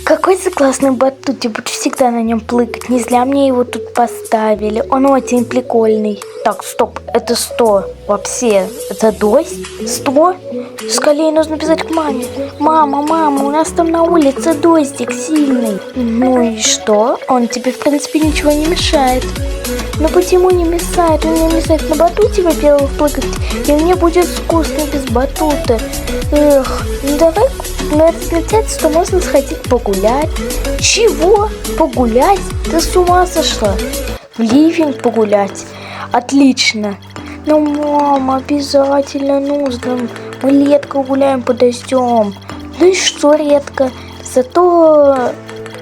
Какой за классный батут, я буду всегда на нем плыкать. Не зря мне его тут поставили. Он очень прикольный. Так, стоп, это 100. Вообще, это дождь? 100? Скорее нужно писать к маме. Мама, у нас там на улице дождик сильный. Ну и что? Он тебе, в принципе, ничего не мешает. Но почему не мешает? Он не мешает на батуте, во-первых, плыкать. И мне будет скучно без батута. Эх, ну давай на это смотреть, что можно сходить погулять. Чего? Погулять? Ты с ума сошла? В ливень погулять? Отлично. Ну, мама, обязательно нужно. Мы редко гуляем под дождем. Ну и что редко? Зато,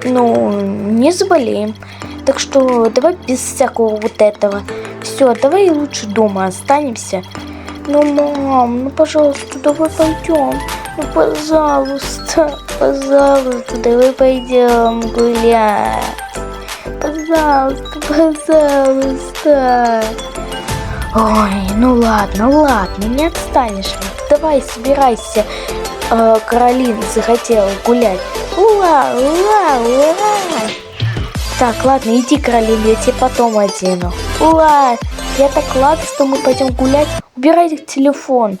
не заболеем. Так что давай без всякого вот этого. Все, давай лучше дома останемся. Ну, мам, пожалуйста, давай пойдем. Ну, пожалуйста, давай пойдем гулять. Пожалуйста. Ой, ну ладно, не отстанешь. Давай, собирайся. Каролина захотела гулять. Ура. Так, ладно, иди, Каролина, я тебе потом одену. Ура, я так рада, что мы пойдем гулять. Убирай телефон.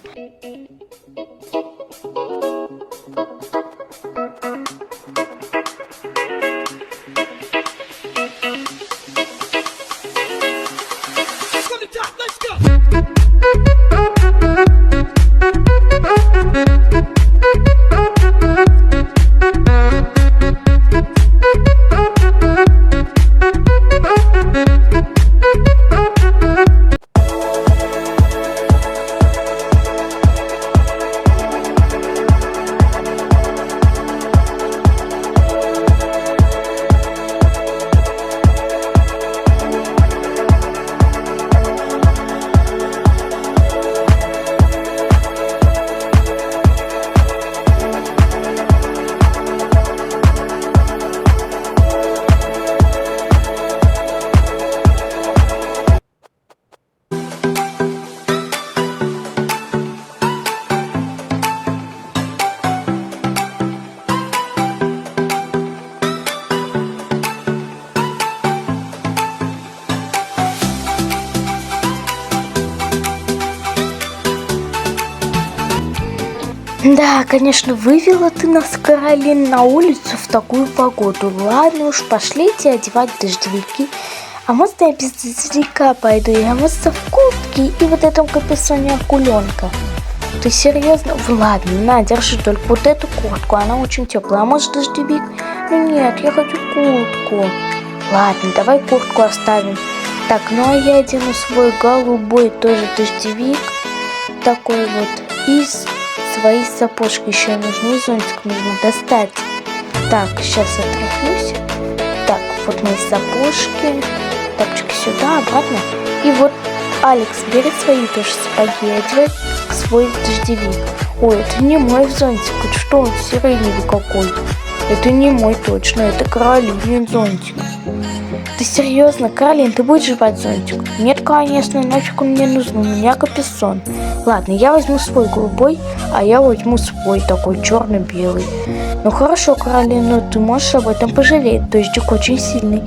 Да, конечно, вывела ты нас, Каролин, на улицу в такую погоду. Ладно уж, пошлите одевать дождевики. А можно я без дождевика пойду? Я можно в куртке и вот этом капюшоне акуленка. Ты серьезно? Ладно, на, держи только вот эту куртку, она очень теплая. А может дождевик? Ну нет, я хочу куртку. Ладно, давай куртку оставим. Так, ну а я одену свой голубой тоже дождевик. Такой вот. И свои сапожки еще нужны, зонтик нужно достать. Так, сейчас отряхнусь. Так, вот мои сапожки. Тапочки сюда, обратно. И вот, Алекс, бери свои тоже сапоги, одевай свой дождевик. Ой, это не мой зонтик, что он сиреневый какой. Это не мой точно, это Каролинин зонтик. Ты серьезно, Каролин, ты будешь жевать зонтик? Нет, конечно, нафиг он мне нужен, у меня капюшон. Ладно, я возьму свой голубой, а я возьму свой такой черно-белый. Ну хорошо, Каролин, но ты можешь об этом пожалеть, дождик очень сильный.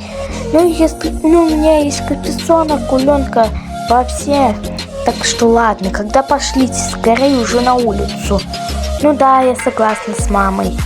Ну если, у меня есть капюшон, акуленка, вообще. Так что ладно, когда пошлите, скорее уже на улицу. Ну да, я согласна с мамой.